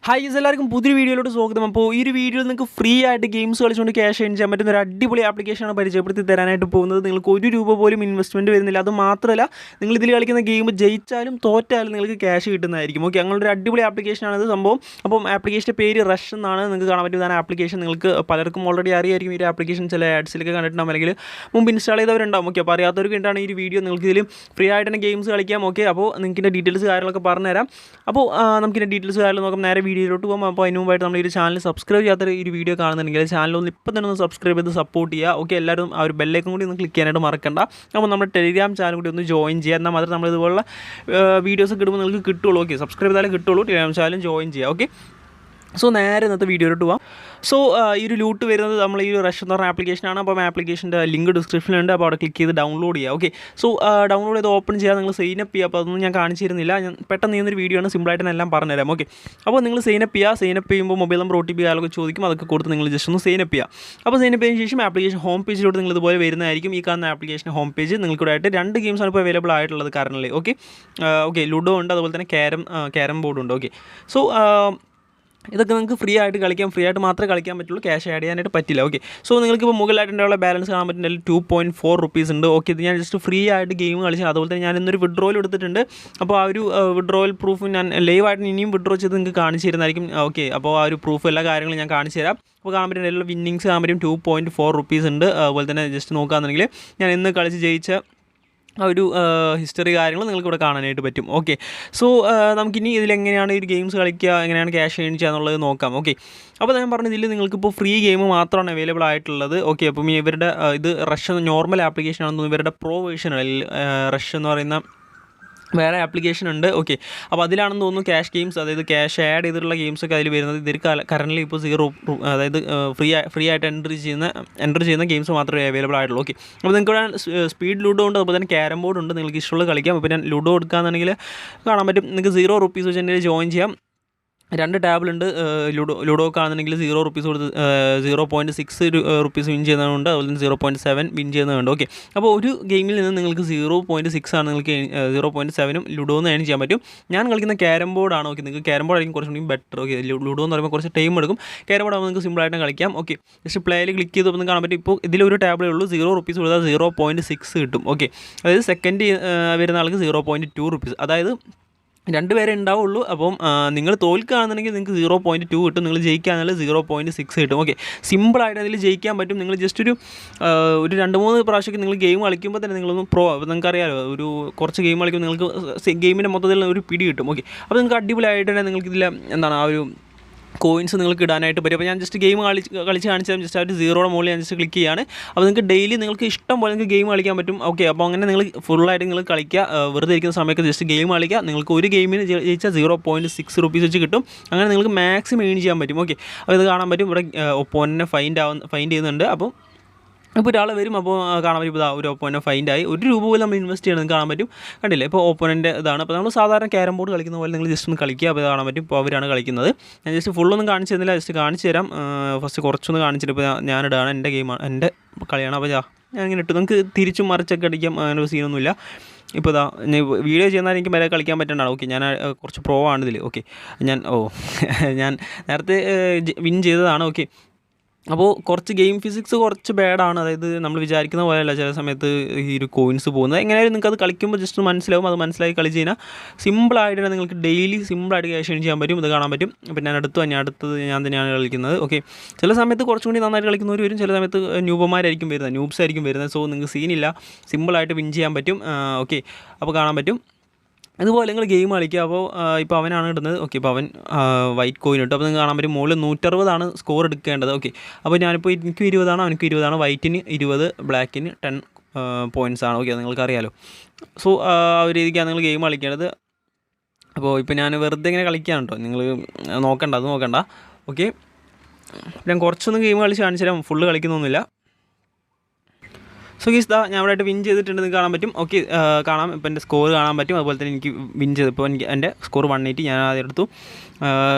Hi എല്ലാവർക്കും പുതിയൊരു വീഡിയോയിലോട്ട് സ്വാഗതം. അപ്പോൾ ഈ ഒരു വീഡിയോയിൽ നിങ്ങൾക്ക് ഫ്രീ ആയിട്ട് ഗെയിംസ് കളിച്ചുകൊണ്ട് ക്യാഷ് ഏൺ ചെയ്യാൻ പറ്റുന്ന ഒരു അടിപൊളി ആപ്ലിക്കേഷനാണ് പരിചയപ്പെടുത്തി തരാനായിട്ട് പോകുന്നത്. നിങ്ങൾക്ക് ₹1 പോലും ഇൻവെസ്റ്റ്മെൻറ്റ് വരുന്നില്ല. അത് മാത്രമല്ല, നിങ്ങൾ ഇതിൽ കളിക്കുന്ന ഗെയിം ജയിച്ചാലും തോറ്റാലും നിങ്ങൾക്ക് ക്യാഷ് കിട്ടുന്നതായിരിക്കും. ഓക്കെ, അങ്ങനെ ഒരു അടിപൊളി ആപ്ലിക്കേഷനാണ് ഇത് സംഭവം. അപ്പം ആപ്ലിക്കേഷൻ്റെ പേര് റഷ് എന്നാണ്. നിങ്ങൾക്ക് കാണാൻ പറ്റുന്ന ആപ്ലിക്കേഷൻ നിങ്ങൾക്ക് പലർക്കും ഓൾറെഡി അറിയായിരിക്കും. ഈ ഒരു ആപ്ലിക്കേഷൻ ചില ആഡ്സിലൊക്കെ കണ്ടിട്ടുണ്ടാകും, അല്ലെങ്കിൽ മുമ്പ് ഇൻസ്റ്റാൾ ചെയ്തവരുണ്ടാകും. ഓക്കെ, അപ്പോൾ അറിയാത്തവർക്ക് വേണ്ടിയാണ് ഈ ഒരു വീഡിയോ. നിങ്ങൾക്ക് ഇതിൽ ഫ്രീ ആയിട്ട് തന്നെ ഗെയിംസ് കളിക്കാം. ഓക്കെ, അപ്പോൾ നിങ്ങൾക്ക് ഇതിൻ്റെ ഡീറ്റെയിൽസ് കാര്യങ്ങളൊക്കെ പറഞ്ഞുതരാം. അപ്പോൾ നമുക്കിൻ്റെ ഡീറ്റെയിൽസ് കാര്യങ്ങൾ നോക്കാം. നേരെ വീഡിയോയിലോട്ട് പോകും. അപ്പോൾ അതിന് മുമ്പായിട്ട് നമ്മൾ ഈ ഒരു ചാനൽ സബ്സ്ക്രൈബ് ചെയ്യാത്ത ഈ ഒരു വീഡിയോ കാണുന്നുണ്ടെങ്കിൽ ചാനലൊന്ന് ഇപ്പം തന്നെ ഒന്ന് സബ്സ്ക്രൈബ് ചെയ്ത് സപ്പോർട്ട് ചെയ്യുക. ഓക്കെ, എല്ലാവരും ആ ഒരു ബെല്ലൈക്കൺ കൂടി ഒന്ന് ക്ലിക്ക് ചെയ്യാനായിട്ട് മറക്കണ്ട. അപ്പോൾ നമ്മുടെ ടെലിഗ്രാം ചാനൽ കൂടി ഒന്ന് ജോയിൻ ചെയ്യുക. എന്നാൽ മാത്രമേ നമ്മൾ ഇതുപോലുള്ള വീഡിയോസ് കിട്ടുമ്പോൾ നിങ്ങൾക്ക് കിട്ടുള്ളൂ. ഓക്കെ, സബ്സ്ക്രൈബ് ചെയ്താലേ കിട്ടുള്ളൂ. ടെലിഗ്രാം ചാനലും ജോയിൻ ചെയ്യുക. ഓക്കെ, സോ നേരെ ഇന്നത്തെ വീഡിയോയിലോട്ട് പോകാം. സോ ഈ ഒരു ലൂട്ട് വരുന്നത് നമ്മൾ ഈ ഒരു റഷ് എന്ന് പറഞ്ഞ ആപ്ലിക്കേഷനാണ്. അപ്പോൾ ആപ്ലിക്കേഷൻ്റെ ലിങ്ക് ഡിസ്ക്രിപ്ഷനിലുണ്ട്. അപ്പോൾ അവിടെ ക്ലിക്ക് ചെയ്ത് ഡൗൺലോഡ് ചെയ്യുക. ഓക്കെ, സോ ഡൗൺലോഡ് ചെയ്ത് ഓപ്പൺ ചെയ്യാൻ നിങ്ങൾ സൈനപ്പ് ചെയ്യുക. അപ്പോൾ അതൊന്നും ഞാൻ കാണിച്ചു തരുന്നില്ല. ഞാൻ പെട്ടെന്ന് ചെയ്യുന്നൊരു വീഡിയോ ആണ്. സിമ്പിളായിട്ട് എല്ലാം പറഞ്ഞുതരാം. ഓക്കെ, അപ്പോൾ നിങ്ങൾ സൈനപ്പ് ചെയ്യുക. സൈനപ്പ് ചെയ്യുമ്പോൾ മൊബൈൽ നമ്പർ OTP കാര്യങ്ങളൊക്കെ ചോദിക്കും. അതൊക്കെ കൊടുത്ത് നിങ്ങൾ ജസ്റ്റ് ഒന്ന് സൈനപ്പ് ചെയ്യുക. അപ്പോൾ സൈനപ്പ് ചെയ്തതിന് ശേഷം ആപ്ലിക്കേഷൻ ഹോം പേജിലോട്ട് നിങ്ങൾ ഇതുപോലെ വരുന്നതായിരിക്കും. ഈ കാണുന്ന ആപ്ലിക്കേഷൻ ഹോം പേജ് നിങ്ങൾക്കിവിടെ രണ്ട് ഗെയിംസാണ് ഇപ്പോൾ അവൈലബിൾ ആയിട്ടുള്ളത് കറൻറ്റ്ലി. ഓക്കെ, ലുഡോ ഉണ്ട്, അതുപോലെ തന്നെ ക്യാരം ബോർഡ് ഉണ്ട്. ഓക്കെ, സോ ഇതൊക്കെ നിങ്ങൾക്ക് ഫ്രീ ആയിട്ട് കളിക്കാം. ഫ്രീ ആയിട്ട് മാത്രമേ കളിക്കാൻ പറ്റുള്ളൂ. ക്യാഷ് ആഡ് ചെയ്യാനായിട്ട് പറ്റില്ല. ഓക്കെ, സോ നിങ്ങൾക്കിപ്പോൾ മുകളിലായിട്ടുള്ള ബാലൻസ് കാണാൻ പറ്റുന്നതിൽ ₹2.4 ഉണ്ട്. ഓക്കെ, ഇത് ഞാൻ ജസ്റ്റ് ഫ്രീ ആയിട്ട് ഗെയിം കളിച്ചു. അതുപോലെ തന്നെ ഞാൻ ഇന്നൊരു വിഡ്രോയിൽ എടുത്തിട്ടുണ്ട്. അപ്പോൾ ആ ഒരു വിഡ്രോയിൽ പ്രൂഫ് ഞാൻ ലൈവായിട്ട് ഇനിയും വിഡ്രോ ചെയ്ത് നിങ്ങൾക്ക് കാണിച്ചു തരുന്നതായിരിക്കും. ഓക്കെ, അപ്പോൾ ആ ഒരു പ്രൂഫ് എല്ലാ കാര്യങ്ങളും ഞാൻ കാണിച്ചു തരാം. അപ്പോൾ കാണാൻ പറ്റുന്ന എല്ലാ വിന്നിങ്സ് കാണാൻ പറ്റും. ₹2.4 ഉണ്ട്. അതുപോലെ തന്നെ ജസ്റ്റ് നോക്കുകയാണെന്നുണ്ടെങ്കിൽ ഞാൻ ഇന്ന് കളിച്ച് ജയിച്ച ആ ഒരു ഹിസ്റ്ററി കാര്യങ്ങൾ നിങ്ങൾക്കിവിടെ കാണാനായിട്ട് പറ്റും. ഓക്കെ, സോ നമുക്കിനി ഇതിലെങ്ങനെയാണ് ഈ ഗെയിംസ് കളിക്കുക, എങ്ങനെയാണ് ക്യാഷ് ഏൺ ചെയ്യുക എന്നുള്ളത് നോക്കാം. ഓക്കെ, അപ്പോൾ ഞാൻ പറഞ്ഞ ഇതിൽ നിങ്ങൾക്കിപ്പോൾ ഫ്രീ ഗെയിം മാത്രമാണ് അവൈലബിൾ ആയിട്ടുള്ളത്. ഓക്കെ, അപ്പം ഇവരുടെ ഇത് റഷ് നോർമൽ ആപ്ലിക്കേഷൻ ആണെന്ന് തോന്നുന്നു. ഇവരുടെ പ്രോ വേർഷൻ റഷ് എന്ന് പറയുന്ന വേറെ ആപ്ലിക്കേഷൻ ഉണ്ട്. ഓക്കെ, അപ്പോൾ അതിലാണെന്ന് തോന്നുന്നു ക്യാഷ് ഗെയിംസ്, അതായത് ക്യാഷ് ആഡ് ചെയ്തിട്ടുള്ള ഗെയിംസൊക്കെ അതിൽ വരുന്നത്. ഇതിൽ കറൻറ്റ്ലി ഇപ്പോൾ ₹0, അതായത് ഫ്രീ ആയിട്ട് എൻ്റർ ചെയ്യുന്ന ഗെയിംസ് മാത്രമേ അവൈലബിൾ ആയിട്ടുള്ളൂ. ഓക്കെ, അപ്പോൾ നിങ്ങൾക്ക് സ്പീഡ് ലുഡോ ഉണ്ട്, അതുപോലെ തന്നെ ക്യാരം ബോർഡ് ഉണ്ട്. നിങ്ങൾക്ക് ഇഷ്ടമുള്ള കളിക്കാം. ഇപ്പോൾ ഞാൻ ലുഡോ എടുക്കുകയാണെന്നുണ്ടെങ്കിൽ കാണാൻ പറ്റും നിങ്ങൾക്ക് ₹0 വെച്ച് എൻ്റെ ജോയിൻ ചെയ്യാം. 2 ടാബിലുണ്ട്. ലുഡോ കാണുന്നുണ്ടെങ്കിൽ ₹0 കൊടുത്ത് ₹0.6 വിൻ ചെയ്യുന്നതുകൊണ്ട്, അതുപോലെ തന്നെ 0.7 വിൻ ചെയ്യുന്നതുണ്ട്. ഓക്കെ, അപ്പോൾ ഒരു ഗെയിമിൽ നിന്ന് നിങ്ങൾക്ക് 0.6 ആണ് നിങ്ങൾക്ക് 0.7 ലുഡോ എന്ന് ഏൺ ചെയ്യാൻ പറ്റും. ഞാൻ കളിക്കുന്ന ക്യാരം ബോർഡാണ്. ഓക്കെ, നിങ്ങൾക്ക് ക്യാരം ബോർഡ് ആയിരിക്കും കുറച്ചുകൂടി ബെറ്റർ. ഓക്കെ, ലുഡോ എന്ന് പറയുമ്പോൾ കുറച്ച് ടൈം എടുക്കും. ക്യാരം ബോർഡ് ആകുമ്പോൾ നിങ്ങൾക്ക് സിമ്പിളായിട്ട് കളിക്കാം. ഓക്കെ, ജസ്റ്റ് പ്ലേയിൽ ക്ലിക്ക് ചെയ്ത് ഒന്ന് കാണാൻ പറ്റും. ഇപ്പോൾ ഇതിലൊരു ടാബിലേ ഉള്ളൂ. ₹0 കൊടുത്താൽ 0.6 കിട്ടും. ഓക്കെ, അതായത് സെക്കൻഡ് വരുന്ന ആൾക്ക് ₹0.2. അതായത് 2 പേരെ ഉണ്ടാവുള്ളൂ. അപ്പം നിങ്ങൾ തോൽക്കുകയാണെന്നുണ്ടെങ്കിൽ നിങ്ങൾക്ക് 0.2 കിട്ടും. നിങ്ങൾ ജയിക്കുകയാണെങ്കിൽ 0.6 കിട്ടും. ഓക്കെ, സിമ്പിളായിട്ട് അതിൽ ജയിക്കാൻ പറ്റും. നിങ്ങൾ ജസ്റ്റ് ഒരു 2-3 പ്രാവശ്യമൊക്കെ നിങ്ങൾ ഗെയിം കളിക്കുമ്പോൾ തന്നെ നിങ്ങളൊന്ന് നിങ്ങൾക്കറിയാമല്ലോ, ഒരു കുറച്ച് ഗെയിം കളിക്കുമ്പോൾ നിങ്ങൾക്ക് ഗെയിമിൻ്റെ മൊത്തത്തിൽ ഒരു പിടി കിട്ടും. ഓക്കെ, അപ്പോൾ നിങ്ങൾക്ക് അടിപൊളിയായിട്ട് തന്നെ നിങ്ങൾക്കിതിൽ എന്താണ് ആ ഒരു കോയിൻസ് നിങ്ങൾക്ക് ഇടാനായിട്ട് പറ്റും. അപ്പോൾ ഞാൻ ജസ്റ്റ് ഗെയിം കളിച്ച് കാണിച്ചാൽ ജസ്റ്റ് ആ ഒരു 0യുടെ മുകളിൽ ഞാൻ ജസ്റ്റ് ക്ലിക്ക് ചെയ്യുകയാണ്. അപ്പോൾ നിങ്ങൾക്ക് ഡെയിലി നിങ്ങൾക്ക് ഇഷ്ടം പോലെ നിങ്ങൾക്ക് ഗെയിം കളിക്കാൻ പറ്റും. ഓക്കെ, അപ്പോൾ അങ്ങനെ നിങ്ങൾ ഫുള്ളായിട്ട് നിങ്ങൾ കളിക്കുക. വെറുതെ ഇരിക്കുന്ന സമയത്ത് ജസ്റ്റ് ഗെയിം കളിക്കുക. നിങ്ങൾക്ക് ഒരു ഗെയിമിന് ജയിച്ചാൽ ₹0.6 വെച്ച് കിട്ടും. അങ്ങനെ നിങ്ങൾക്ക് മാക്സിമം ഏൺ ചെയ്യാൻ പറ്റും. ഓക്കെ, അപ്പോൾ ഇത് കാണാൻ പറ്റും. ഇവിടെ ഒപ്പോനെ ഫൈൻഡ് ചെയ്യുന്നുണ്ട്. അപ്പോൾ ഒരാൾ വരും. അപ്പോൾ കാണാൻ പറ്റും ഇപ്പോൾ ഒരു ഓപ്പോനെ ഫൈൻഡായി. ₹1 പോലും നമ്മൾ ഇൻവെസ്റ്റ് ചെയ്യണം കാണാൻ പറ്റും. കണ്ടില്ലേ, ഇപ്പോൾ ഓപ്പോനൻ്റെ ഇതാണ്. അപ്പോൾ നമ്മൾ സാധാരണ ക്യാരം ബോർഡ് കളിക്കുന്ന പോലെ നിങ്ങൾ ജസ്റ്റ് ഒന്ന് കളിക്കുക. അപ്പോൾ കാണാൻ പറ്റും. ഇപ്പോൾ അവരാണ് കളിക്കുന്നത്. ഞാൻ ജസ്റ്റ് ഫുള്ളൊന്നും കാണിച്ചു തരുന്നില്ല, ജസ്റ്റ് കാണിച്ചു തരാം. ഫസ്റ്റ് കുറച്ചൊന്ന് കാണിച്ചിട്ട് ഇപ്പോൾ ഞാനിടാണ്. എൻ്റെ ഗെയിമാണ്, എൻ്റെ കളിയാണ്. അപ്പോൾ ഞാൻ ഇങ്ങനെ ഇട്ടു. നിങ്ങൾക്ക് തിരിച്ചും മറിച്ചൊക്കെ അടിക്കാം. അങ്ങനെ ഒരു സീനൊന്നുമില്ല. ഇപ്പോൾ വീഡിയോ ചെയ്യുന്നാൽ എനിക്ക് വരെ കളിക്കാൻ പറ്റേണ്ടതാണ്. ഓക്കെ, ഞാൻ കുറച്ച് പ്രോ ആണ് ഇതിൽ. ഓക്കെ, ഞാൻ നേരത്തെ വിൻ ചെയ്തതാണ്. ഓക്കെ, അപ്പോൾ കുറച്ച് ഗെയിം ഫിസിക്സ് കുറച്ച് ബാഡാണ്. അതായത് നമ്മൾ വിചാരിക്കുന്ന പോലെയല്ല ചില സമയത്ത് ഈ ഒരു കോയിൻസ് പോകുന്നത്. എങ്ങനെയായാലും നിങ്ങൾക്ക് അത് കളിക്കുമ്പോൾ ജസ്റ്റ് മനസ്സിലാവും. അത് മനസ്സിലാക്കി കളിച്ച് കഴിഞ്ഞാൽ സിമ്പിളായിട്ട് തന്നെ നിങ്ങൾക്ക് ഡെയിലി സിമ്പിളായിട്ട് ക്യാഷ് ഏൺ ചെയ്യാൻ പറ്റും. ഇത് കാണാൻ പറ്റും. അപ്പോൾ അടുത്തത് ഞാൻ തന്നെയാണ് കളിക്കുന്നത്. ഓക്കെ, ചില സമയത്ത് കുറച്ചും കൂടി നന്നായിട്ട് കളിക്കുന്നവർ വരും, ചില സമയത്ത് ന്യൂബ്സ് ആയിരിക്കും വരുന്നത്. സോ നിങ്ങൾക്ക് സീനില്ല, സിമ്പിളായിട്ട് വിൻ ചെയ്യാൻ പറ്റും. ഓക്കെ, അപ്പോൾ കാണാൻ പറ്റും. അതുപോലെ നിങ്ങൾ ഗെയിം കളിക്കുക. അപ്പോൾ ഇപ്പോൾ അവനാണ് ഇടുന്നത്. ഓക്കെ, ഇപ്പോൾ അവൻ വൈറ്റ് കോയിൻ ഇട്ടു. അപ്പോൾ നിങ്ങൾക്ക് കാണാൻ പറ്റും മുകളിൽ 160 സ്കോർ എടുക്കേണ്ടത്. ഓക്കെ, അപ്പോൾ ഞാനിപ്പോൾ എനിക്ക് 20 അവനക്ക് 20, വൈറ്റിന് 20, ബ്ലാക്കിന് 10 പോയിൻറ്റ്സ് ആണ്. ഓക്കെ, നിങ്ങൾക്കറിയാലോ. സോ ആ ഒരു രീതിക്കാണ് നിങ്ങൾ ഗെയിം കളിക്കേണ്ടത്. അപ്പോൾ ഇപ്പോൾ ഞാൻ വെറുതെ ഇങ്ങനെ കളിക്കുകയാണ് കേട്ടോ, നിങ്ങൾ അത് നോക്കണ്ട. ഓക്കെ, ഞാൻ കുറച്ചൊന്നും ഗെയിം കളിച്ച് കാണിച്ചു തരാം. ഫുള്ള് കളിക്കുന്നൊന്നുമില്ല. സോ ഗീസ് ഞാൻ ഇവിടെ ആയിട്ട് വിൻ ചെയ്തിട്ടുണ്ട്. നിങ്ങൾക്ക് കാണാൻ പറ്റും. ഓക്കെ, കാണാം. ഇപ്പോൾ എൻ്റെ സ്കോർ കാണാൻ പറ്റും. അതുപോലെ തന്നെ എനിക്ക് വിൻ ചെയ്തപ്പോൾ എൻ്റെ സ്കോർ 180. ഞാൻ ആദ്യം എടുത്തു.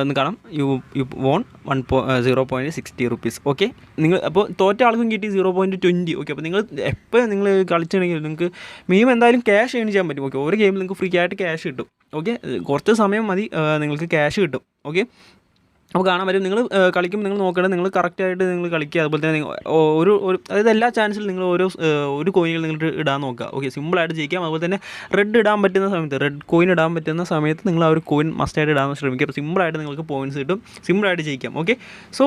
എന്ന് കാണാം. U von ₹0.60. ഓക്കെ, നിങ്ങൾ അപ്പോൾ തോറ്റ ആൾക്കും കിട്ടി 0.20. ഓക്കെ, അപ്പോൾ നിങ്ങൾ എപ്പോൾ നിങ്ങൾ കളിച്ചിട്ടുണ്ടെങ്കിൽ നിങ്ങൾക്ക് മിനിമം എന്തായാലും ക്യാഷ് ഏൺ ചെയ്യാൻ പറ്റും. ഓക്കെ, ഒരു ഗെയിമിൽ നിങ്ങൾക്ക് ഫ്രീ ആയിട്ട് ക്യാഷ് കിട്ടും. ഓക്കെ, കുറച്ച് സമയം മതി, നിങ്ങൾക്ക് ക്യാഷ് കിട്ടും. ഓക്കെ, അപ്പോൾ കാണാൻ പറ്റും. നിങ്ങൾ കളിക്കുമ്പോൾ നിങ്ങൾ നോക്കേണ്ടത് നിങ്ങൾ കറക്റ്റായിട്ട് നിങ്ങൾ കളിക്കുക. അതുപോലെ തന്നെ ഒരു അതായത് എല്ലാ ചാൻസിലും നിങ്ങൾ ഒരു കോയിനുകൾ നിങ്ങൾ ഇടാൻ നോക്കുക. ഓക്കെ, സിമ്പിളായിട്ട് ജയിക്കാം. അതുപോലെ തന്നെ റെഡ് ഇടാൻ പറ്റുന്ന സമയത്ത്, റെഡ് കോയിൻ ഇടാൻ പറ്റുന്ന സമയത്ത് നിങ്ങൾ ആ ഒരു കോയിൻ മസ്റ്റായിട്ട് ഇടാൻ ശ്രമിക്കുക. അപ്പോൾ സിമ്പിളായിട്ട് നിങ്ങൾക്ക് പോയിൻറ്റ്സ് കിട്ടും, സിമ്പിളായിട്ട് ജയിക്കാം. ഓക്കെ, സോ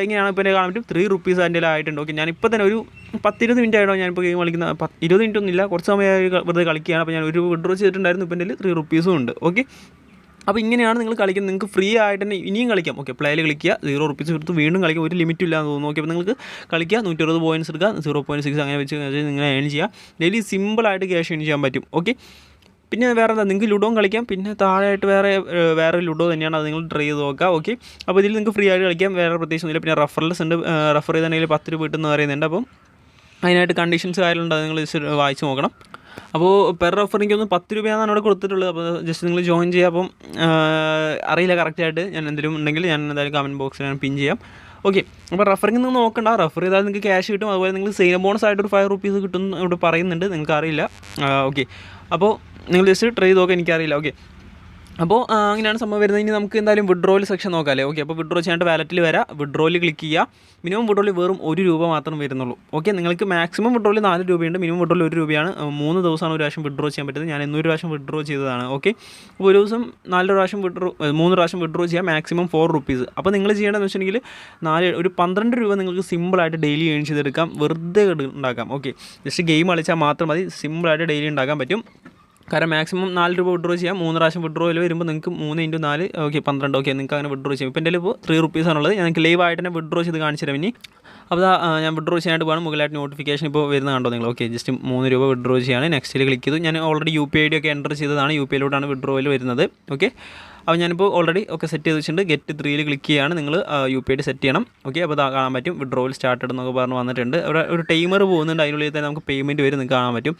ഇങ്ങനെയാണ് ഇപ്പോൾ കാണാൻ പറ്റും. 3 റുപ്പീസ് അതിൻ്റെ ആയിട്ടുണ്ട്. ഓക്കെ, ഞാനിപ്പോൾ തന്നെ ഒരു 10-20 മിനിറ്റ് ആയിട്ടോ ഞാനിപ്പോൾ ഗെയിം കളിക്കുന്ന. 20 മിനിറ്റ് ഒന്നുമില്ല, കുറച്ച് സമയമായി വെറുതെ കളിക്കുകയാണ്. അപ്പോൾ ഞാൻ ഒരു വിഡ്രോ ചെയ്തിട്ടുണ്ടായിരുന്നു. ഇപ്പോൾ എൻ്റെ 3 റുപ്പീസും ഉണ്ട്. ഓക്കെ, അപ്പോൾ ഇങ്ങനെയാണ് നിങ്ങൾ കളിക്കുന്നത്. നിങ്ങൾക്ക് ഫ്രീ ആയിട്ട് തന്നെ ഇനിയും കളിക്കാം. ഓക്കെ, പ്ലേയിൽ കളിക്കുക, 0 റുപ്പീസ് കൊടുത്ത് വീണ്ടും കളിക്കുക. ഒരു ലിമിറ്റും ഇല്ലാന്ന് തോന്നുന്നു. ഓക്കെ, അപ്പോൾ നിങ്ങൾക്ക് കളിക്കുക, 120 പോയിൻറ്റ്സ് എടുക്കുക, 0.6 അങ്ങനെ വെച്ച് നിങ്ങൾ ഏൺ ചെയ്യുക. ഡെയിലി സിമ്പിളായിട്ട് ക്യാഷ് ഏൺ ചെയ്യാൻ പറ്റും. ഓക്കെ, പിന്നെ വേറെ എന്താ, നിങ്ങൾക്ക് ലുഡോയും കളിക്കാം. പിന്നെ താഴെയായിട്ട് വേറെ ലുഡോ തന്നെയാണ്, അത് നിങ്ങൾ ട്രൈ ചെയ്ത് നോക്കുക. ഓക്കെ, അപ്പോൾ ഇതിൽ നിങ്ങൾക്ക് ഫ്രീ ആയിട്ട് കളിക്കാം, വേറെ പ്രത്യേകിച്ച് ഒന്നുമില്ല. പിന്നെ റഫറൽസ് ഉണ്ട്, റഫർ ചെയ്തിട്ടുണ്ടെങ്കിൽ 10 രൂപ കിട്ടുമെന്ന് പറയുന്നുണ്ട്. അപ്പം അതിനായിട്ട് കണ്ടീഷൻസ് കാര്യങ്ങളുണ്ട്, അത് നിങ്ങൾ വായിച്ച് നോക്കണം. അപ്പോൾ പെർ റഫർ എനിക്കൊന്ന് 10 രൂപയാണ് അവിടെ കൊടുത്തിട്ടുള്ളത്. അപ്പോൾ ജസ്റ്റ് നിങ്ങൾ ജോയിൻ ചെയ്യുക. അപ്പം അറിയില്ല കറക്റ്റായിട്ട്, ഞാൻ എന്തെങ്കിലും ഉണ്ടെങ്കിൽ ഞാൻ എന്തായാലും കമൻറ്റ് ബോക്സിൽ ഞാൻ പിൻ ചെയ്യാം. ഓക്കെ, അപ്പോൾ റഫറിങ് നിങ്ങൾ നോക്കണ്ട, റഫർ ചെയ്താൽ നിങ്ങൾക്ക് ക്യാഷ് കിട്ടും. അതുപോലെ നിങ്ങൾ സെയിം ബോണസ് ആയിട്ട് ഒരു 5 റുപ്പീസ് കിട്ടും ഇവിടെ പറയുന്നുണ്ട്, നിങ്ങൾക്ക് അറിയില്ല. ഓക്കെ, അപ്പോൾ നിങ്ങൾ ജസ്റ്റ് ട്രൈ ചെയ്ത് നോക്കാം, എനിക്കറിയില്ല. ഓക്കെ, അപ്പോൾ അങ്ങനെയാണ് സംഭവം വരുന്നത്. ഇനി നമുക്ക് എന്തായാലും വിഡ്രോയിൽ സെക്ഷൻ നോക്കാം അല്ലേ. ഓക്കെ, അപ്പോൾ വിഡ്രോ ചെയ്യാണ്ട് വാലറ്റിൽ വരാം, വിഡ്രോയിൽ ക്ലിക്ക് ചെയ്യുക. മിനിമം വിഡ്രോയിൽ വെറും 1 രൂപ മാത്രം വരുന്നുള്ളൂ. ഓക്കെ, നിങ്ങൾക്ക് മാക്സിമം വിഡ്രോയിൽ 4 രൂപയുണ്ട്, മിനിമം വിഡ്രോയിൽ 1 രൂപയാണ്. 3 ദിവസമാണ് ഒരു പ്രാവശ്യം വിഡ്രോ ചെയ്യാൻ പറ്റുന്നത്. ഞാൻ 100 പ്രാവശ്യം വിഡ്രോ ചെയ്തതാണ്. ഓക്കെ, അപ്പോൾ ഒരു ദിവസം 3 പ്രാവശ്യം വിഡ്രോ ചെയ്യാം, മാക്സിമം 4 റുപ്പീസ്. അപ്പോൾ നിങ്ങൾ ചെയ്യേണ്ടതെന്ന് വെച്ചിട്ടുണ്ടെങ്കിൽ ഒരു 12 രൂപ നിങ്ങൾക്ക് സിമ്പിളായിട്ട് ഡെയിലി ഏൺ ചെയ്തെടുക്കാം, വെറുതെ ഉണ്ടാക്കാം. ഓക്കെ, ജസ്റ്റ് ഗെയിം കളിച്ചാൽ മാത്രം മതി, സിമ്പിളായിട്ട് ഡെയിലി ഉണ്ടാക്കാൻ പറ്റും. കാരണം മാക്സിമം 4 രൂപ വിഡ്രോ ചെയ്യാം. 3 പ്രാവശ്യം വിഡ്രോയിൽ വരുമ്പോൾ നിങ്ങൾക്ക് 3 × 4 ഓക്കെ 12. ഓക്കെ, നിങ്ങൾക്ക് അങ്ങനെ വിഡ്രോ ചെയ്യാം. ഇപ്പോൾ എൻ്റെ ഇപ്പോൾ 3 റുപ്പീസാണുള്ളത്. ഞാൻ നിങ്ങൾക്ക് ലൈവായിട്ട് തന്നെ വിഡ്രോ ചെയ്ത് കാണിച്ചു തരാം. ഇനി അപ്പോൾ ഞാൻ വിഡ്രോ ചെയ്യാനായിട്ട് പോകണം. മുകളിലായിട്ട് നോട്ടിഫിക്കേഷൻ ഇപ്പോൾ വരുന്ന കണ്ടോ നിങ്ങൾ. ഓക്കെ, ജസ്റ്റ് 3 രൂപ വിഡ്രോ ചെയ്യാണ്. നെക്സ്റ്റിൽ ക്ലിക്ക് ചെയ്തു. ഞാൻ ഓൾറെഡി UPI ID ഒക്കെ എൻ്റർ ചെയ്തതാണ്, UPIയിലോട്ടാണ് വിഡ്രോയിൽ വരുന്നത്. ഓക്കെ, അപ്പോൾ ഞാനിപ്പോൾ ഓൾറെഡി ഒക്കെ സെറ്റ് ചെയ്ത് വെച്ചിട്ടുണ്ട്. ഗെറ്റ് 3യിൽ ക്ലിക്ക് ചെയ്യുകയാണ്, നിങ്ങൾ UPI ID സെറ്റ് ചെയ്യണം. ഓക്കെ, അപ്പോൾ കാണാൻ പറ്റും വിഡ്രോയിൽ സ്റ്റാർട്ടഡ് എന്നൊക്കെ പറഞ്ഞ് വന്നിട്ടുണ്ട്. അവിടെ ഒരു ടൈമർ പോകുന്നുണ്ട്, അതിനുള്ളിൽ തന്നെ നമുക്ക് പേയ്മെൻറ്റ് വരും, നിങ്ങൾക്ക് കാണാൻ പറ്റും.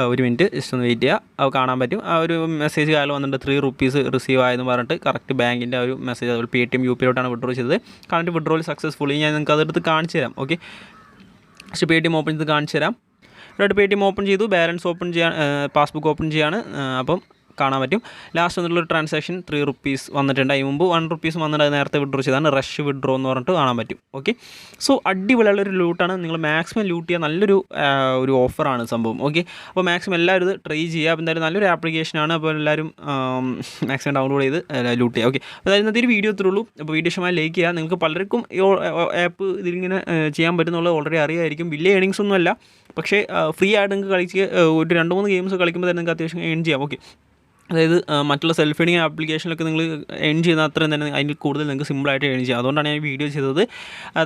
1 മിനിറ്റ് ജസ്റ്റ് ഒന്ന് വെയിറ്റ് ചെയ്യുക, അത് കാണാൻ പറ്റും. ആ ഒരു മെസ്സേജ് കാലം വന്നിട്ട് 3 റുപ്പീസ് റിസീവ് ആയെന്ന് പറഞ്ഞിട്ട് കറക്റ്റ് ബാങ്കിൻ്റെ ഒരു മെസ്സേജ്. അതുപോലെ Paytm UPIയിലോട്ടാണ് വിഡ്രോ ചെയ്തത്. കാരണം വിഡ്രോയിൽ സക്സസ്ഫുള്ളി. ഞാൻ നിങ്ങൾക്ക് അതെടുത്ത് കാണിച്ചു തരാം. ഓക്കെ, പക്ഷേ Paytm ഓപ്പൺ ചെയ്ത് കാണിച്ചു തരാം. ഇവിടെ Paytm ഓപ്പൺ ചെയ്തു, ബാലൻസ് ഓപ്പൺ ചെയ്യാൻ, പാസ്ബുക്ക് ഓപ്പൺ ചെയ്യാണ്. അപ്പം കാണാൻ പറ്റും ലാസ്റ്റ് വന്നിട്ടുള്ളൊരു ട്രാൻസാക്ഷൻ 3 റുപ്പീസ് വന്നിട്ടുണ്ട്. അതിന് മുമ്പ് 1 റുപ്പീസ് വന്നിട്ട് അത് നേരത്തെ വിഡ്രോ ചെയ്താണ്, റഷ് വിഡ്രോ എന്ന് പറഞ്ഞിട്ട് കാണാൻ പറ്റും. ഓക്കെ, സോ അടിപൊളിയുള്ളൊരു ലൂട്ടാണ്. നിങ്ങൾ മാക്സിമം ലൂട്ട് ചെയ്യുക, നല്ലൊരു ഓഫറാണ് സംഭവം. ഓക്കെ, അപ്പോൾ മാക്സിമം എല്ലാവരും ഇത് ട്രൈ ചെയ്യുക. അപ്പോൾ എന്തായാലും നല്ലൊരു ആപ്ലിക്കേഷനാണ്. അപ്പോൾ എല്ലാവരും മാക്സിമം ഡൗൺലോഡ് ചെയ്ത് ലൂട്ട് ചെയ്യുക. ഓക്കെ, അതായത് ഇന്നത്തെ ഒരു വീഡിയോ ഇത്രയുള്ളൂ. അപ്പോൾ വീഡിയോ ഇഷ്ടമായി ലൈക്ക് ചെയ്യുക. നിങ്ങൾക്ക് പലർക്കും ഈ ആപ്പ് ഇതിലിങ്ങനെ ചെയ്യാൻ പറ്റുന്നുള്ളത് ഓൾറെഡി അറിയായിരിക്കും. വലിയ ഏണിങ്സ് ഒന്നുമല്ല, പക്ഷേ ഫ്രീ ആയിട്ട് നിങ്ങൾക്ക് കളിച്ച് ഒരു 2-3 ഗെയിംസ് കളിക്കുമ്പോൾ തന്നെ നിങ്ങൾക്ക് അത്യാവശ്യം ഏൺ ചെയ്യാം. ഓക്കെ, അതായത് മറ്റുള്ള സെൽഫ് ഏണിംഗ് ആപ്ലിക്കേഷനിലൊക്കെ നിങ്ങൾ ഏൺ ചെയ്യുന്ന അത്രയും തന്നെ അതിൽ കൂടുതൽ നിങ്ങൾക്ക് സിമ്പിളായിട്ട് ഏൺ ചെയ്യുക. അതുകൊണ്ടാണ് ഞാൻ വീഡിയോ ചെയ്തത്.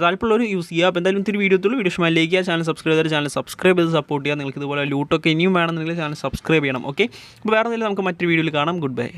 താല്പര്യമുള്ളവർ യൂസ് ചെയ്യുക. അപ്പോൾ എന്തായാലും ഇത്തിരി വീഡിയോ എത്തുള്ളൂ. വീഡിയോ ഇഷ്ടമായി ലൈക്ക് ചെയ്യുക, ചാനൽ സബ്സ്ക്രൈബ് ചെയ്താൽ ചാനൽ സബ്സ്ക്രൈബ് ചെയ്ത് സപ്പോർട്ട് ചെയ്യുക. നിങ്ങൾക്ക് ഇതുപോലെ ലൂട്ടൊക്കെ ഇനിയും വേണമെന്നുണ്ടെങ്കിൽ ചാനൽ സബ്സ്ക്രൈബ് ചെയ്യണം. ഓക്കെ, അപ്പോൾ വേറെ എന്തെങ്കിലും നമുക്ക് മറ്റൊരു വീഡിയോയിൽ കാണാം. Good bye.